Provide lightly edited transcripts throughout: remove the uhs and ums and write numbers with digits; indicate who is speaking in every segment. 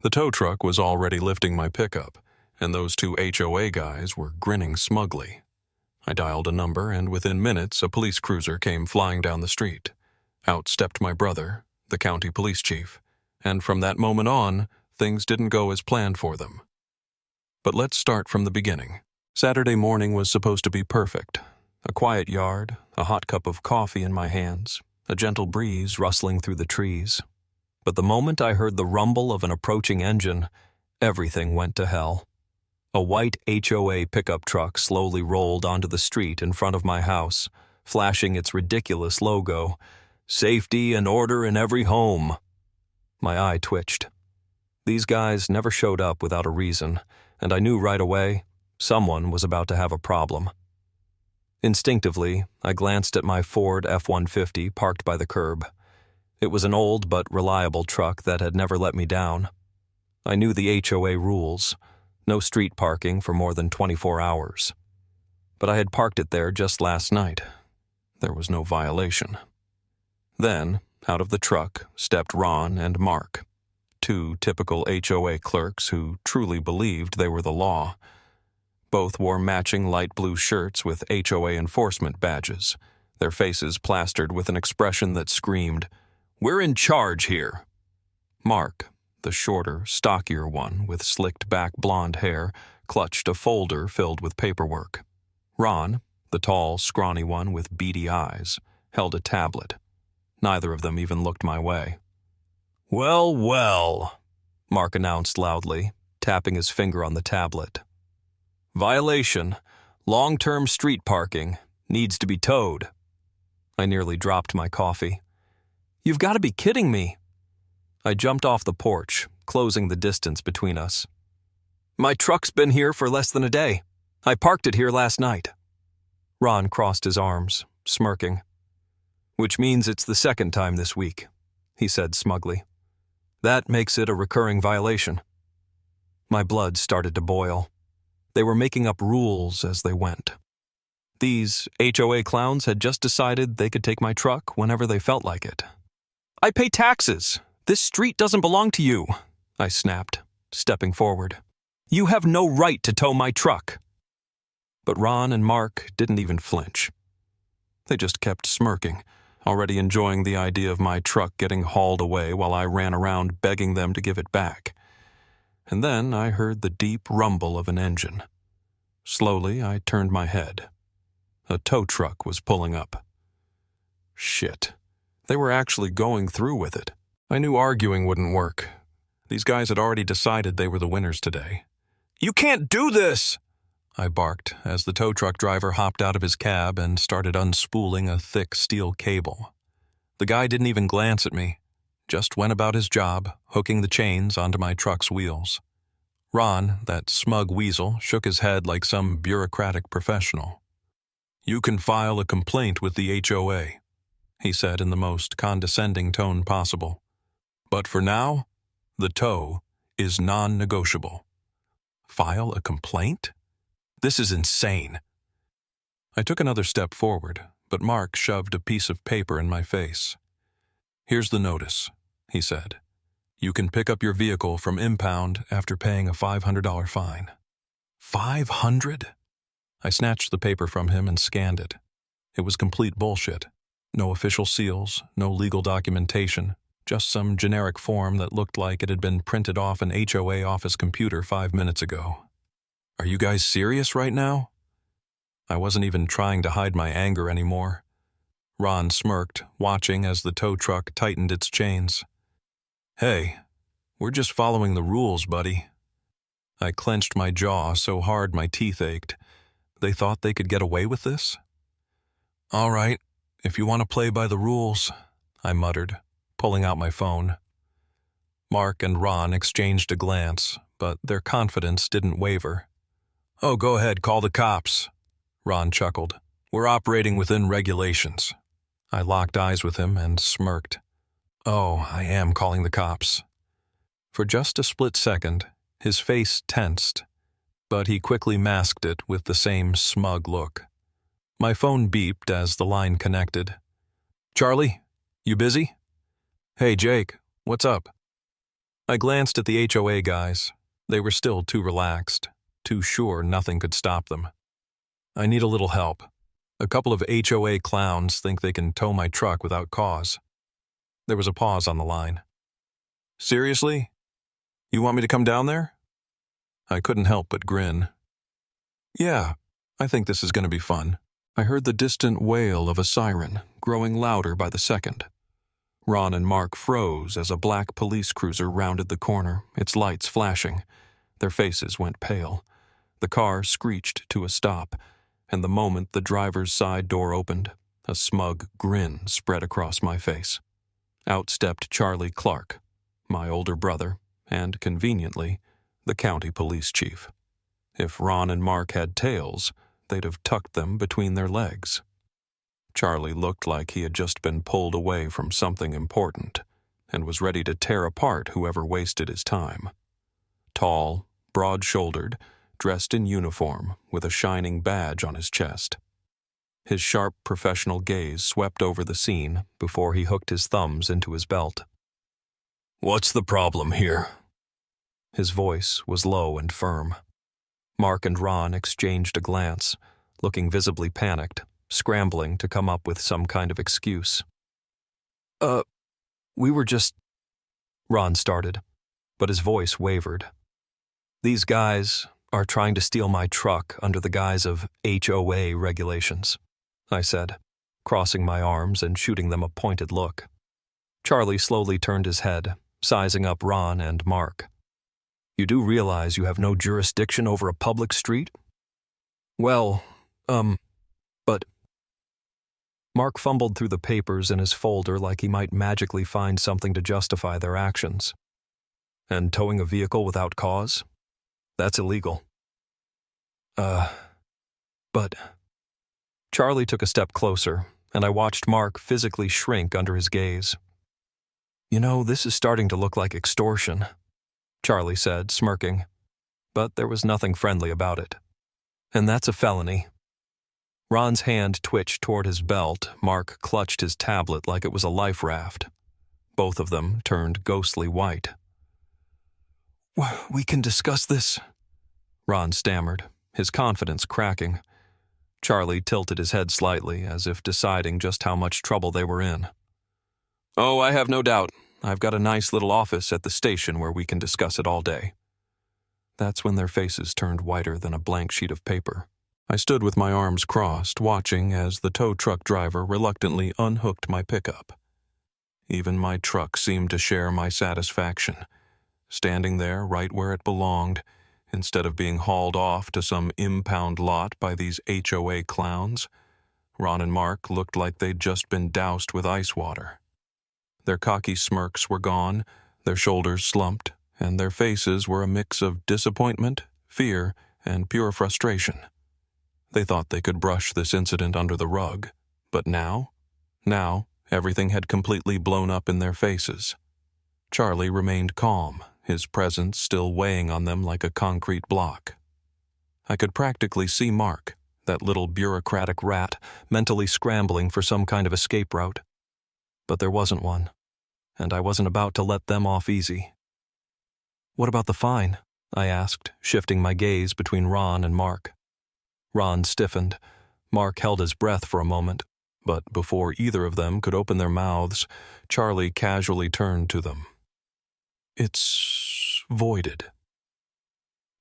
Speaker 1: The tow truck was already lifting my pickup, and those two HOA guys were grinning smugly. I dialed a number, and within minutes a police cruiser came flying down the street. Out stepped my brother, the county police chief, and from that moment on, things didn't go as planned for them. But let's start from the beginning. Saturday morning was supposed to be perfect. A quiet yard, a hot cup of coffee in my hands, a gentle breeze rustling through the trees. But the moment I heard the rumble of an approaching engine, everything went to hell. A white HOA pickup truck slowly rolled onto the street in front of my house, flashing its ridiculous logo, "Safety and order in every home." My eye twitched. These guys never showed up without a reason, and I knew right away someone was about to have a problem. Instinctively, I glanced at my Ford F-150 parked by the curb. It was an old but reliable truck that had never let me down. I knew the HOA rules: no street parking for more than 24 hours. But I had parked it there just last night. There was no violation. Then, out of the truck, stepped Ron and Mark, two typical HOA clerks who truly believed they were the law. Both wore matching light blue shirts with HOA enforcement badges, their faces plastered with an expression that screamed, "We're in charge here." Mark, the shorter, stockier one with slicked-back blonde hair, clutched a folder filled with paperwork. Ron, the tall, scrawny one with beady eyes, held a tablet. Neither of them even looked my way. "Well, well," Mark announced loudly, tapping his finger on the tablet. "Violation, long-term street parking, needs to be towed." I nearly dropped my coffee. "You've got to be kidding me." I jumped off the porch, closing the distance between us. "My truck's been here for less than a day. I parked it here last night." Ron crossed his arms, smirking. "Which means it's the second time this week," he said smugly. "That makes it a recurring violation." My blood started to boil. They were making up rules as they went. These HOA clowns had just decided they could take my truck whenever they felt like it. "I pay taxes. This street doesn't belong to you," I snapped, stepping forward. "You have no right to tow my truck." But Ron and Mark didn't even flinch. They just kept smirking, already enjoying the idea of my truck getting hauled away while I ran around begging them to give it back. And then I heard the deep rumble of an engine. Slowly, I turned my head. A tow truck was pulling up. Shit. They were actually going through with it. I knew arguing wouldn't work. These guys had already decided they were the winners today. "You can't do this!" I barked as the tow truck driver hopped out of his cab and started unspooling a thick steel cable. The guy didn't even glance at me, just went about his job, hooking the chains onto my truck's wheels. Ron, that smug weasel, shook his head like some bureaucratic professional. "You can file a complaint with the HOA," he said in the most condescending tone possible. "But for now, the tow is non-negotiable." File a complaint? This is insane. I took another step forward, but Mark shoved a piece of paper in my face. "Here's the notice," he said. "You can pick up your vehicle from impound after paying a $500 fine." $500? I snatched the paper from him and scanned it. It was complete bullshit. No official seals, no legal documentation, just some generic form that looked like it had been printed off an HOA office computer 5 minutes ago. "Are you guys serious right now?" I wasn't even trying to hide my anger anymore. Ron smirked, watching as the tow truck tightened its chains. "Hey, we're just following the rules, buddy." I clenched my jaw so hard my teeth ached. They thought they could get away with this? "All right, if you want to play by the rules," I muttered, pulling out my phone. Mark and Ron exchanged a glance, but their confidence didn't waver. "Oh, go ahead, call the cops," Ron chuckled. "We're operating within regulations." I locked eyes with him and smirked. "Oh, I am calling the cops." For just a split second, his face tensed, but he quickly masked it with the same smug look. My phone beeped as the line connected. "Charlie, you busy?" "Hey, Jake, what's up?" I glanced at the HOA guys. They were still too relaxed, too sure nothing could stop them. I need a little help. A couple of HOA clowns think they can tow my truck without cause. There was a pause on the line. Seriously? You want me to come down there? I couldn't help but grin. Yeah, I think this is going to be fun. I heard the distant wail of a siren, growing louder by the second. Ron and Mark froze as a black police cruiser rounded the corner, its lights flashing. Their faces went pale. The car screeched to a stop, and the moment the driver's side door opened, a smug grin spread across my face. Out stepped Charlie Clark, my older brother, and, conveniently, the county police chief. If Ron and Mark had tails, they'd have tucked them between their legs. Charlie looked like he had just been pulled away from something important and was ready to tear apart whoever wasted his time. Tall, broad-shouldered, dressed in uniform with a shining badge on his chest. His sharp professional gaze swept over the scene before he hooked his thumbs into his belt. "What's the problem here?" His voice was low and firm. Mark and Ron exchanged a glance, looking visibly panicked, scrambling to come up with some kind of excuse. We were just..." Ron started, but his voice wavered. "These guys are trying to steal my truck under the guise of HOA regulations," I said, crossing my arms and shooting them a pointed look. Charlie slowly turned his head, sizing up Ron and Mark. "You do realize you have no jurisdiction over a public street?" "Well, but..." Mark fumbled through the papers in his folder like he might magically find something to justify their actions. "And towing a vehicle without cause? That's illegal." But..." Charlie took a step closer, and I watched Mark physically shrink under his gaze. "You know, this is starting to look like extortion," Charlie said, smirking. But there was nothing friendly about it. "And that's a felony." Ron's hand twitched toward his belt. Mark clutched his tablet like it was a life raft. Both of them turned ghostly white. "We can discuss this," Ron stammered, his confidence cracking. Charlie tilted his head slightly, as if deciding just how much trouble they were in. "Oh, I have no doubt. I've got a nice little office at the station where we can discuss it all day." That's when their faces turned whiter than a blank sheet of paper. I stood with my arms crossed, watching as the tow truck driver reluctantly unhooked my pickup. Even my truck seemed to share my satisfaction, standing there right where it belonged, instead of being hauled off to some impound lot by these HOA clowns. Ron and Mark looked like they'd just been doused with ice water. Their cocky smirks were gone, their shoulders slumped, and their faces were a mix of disappointment, fear, and pure frustration. They thought they could brush this incident under the rug, but now, everything had completely blown up in their faces. Charlie remained calm, his presence still weighing on them like a concrete block. I could practically see Mark, that little bureaucratic rat, mentally scrambling for some kind of escape route. But there wasn't one, and I wasn't about to let them off easy. "What about the fine?" I asked, shifting my gaze between Ron and Mark. Ron stiffened. Mark held his breath for a moment, but before either of them could open their mouths, Charlie casually turned to them. "It's voided."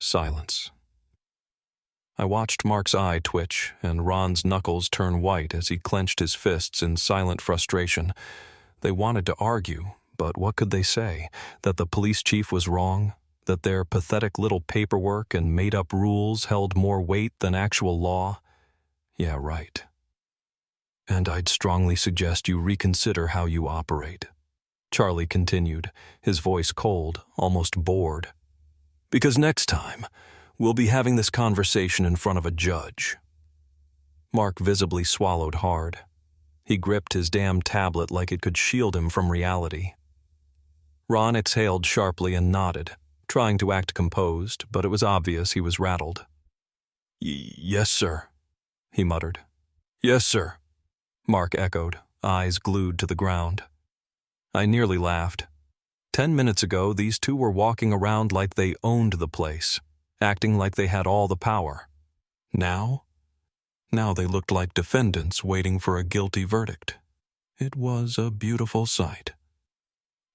Speaker 1: Silence. I watched Mark's eye twitch and Ron's knuckles turn white as he clenched his fists in silent frustration. They wanted to argue, but what could they say? That the police chief was wrong? That their pathetic little paperwork and made-up rules held more weight than actual law? Yeah, right. "And I'd strongly suggest you reconsider how you operate," Charlie continued, his voice cold, almost bored. "Because next time, we'll be having this conversation in front of a judge." Mark visibly swallowed hard. He gripped his damn tablet like it could shield him from reality. Ron exhaled sharply and nodded, trying to act composed, but it was obvious he was rattled. Yes, sir," he muttered. "Yes, sir," Mark echoed, eyes glued to the ground. I nearly laughed. 10 minutes ago, these two were walking around like they owned the place, acting like they had all the power. Now they looked like defendants waiting for a guilty verdict. It was a beautiful sight.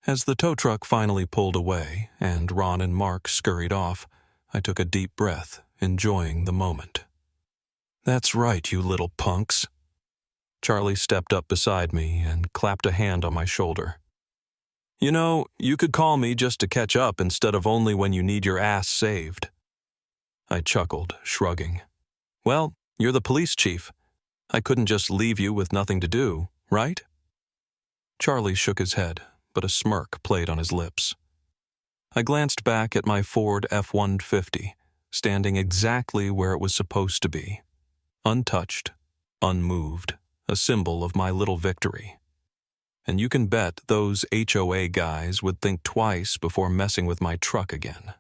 Speaker 1: As the tow truck finally pulled away and Ron and Mark scurried off, I took a deep breath, enjoying the moment. "That's right, you little punks." Charlie stepped up beside me and clapped a hand on my shoulder. "You know, you could call me just to catch up instead of only when you need your ass saved." I chuckled, shrugging. "Well, you're the police chief. I couldn't just leave you with nothing to do, right?" Charlie shook his head, but a smirk played on his lips. I glanced back at my Ford F-150, standing exactly where it was supposed to be. Untouched, unmoved, a symbol of my little victory. And you can bet those HOA guys would think twice before messing with my truck again.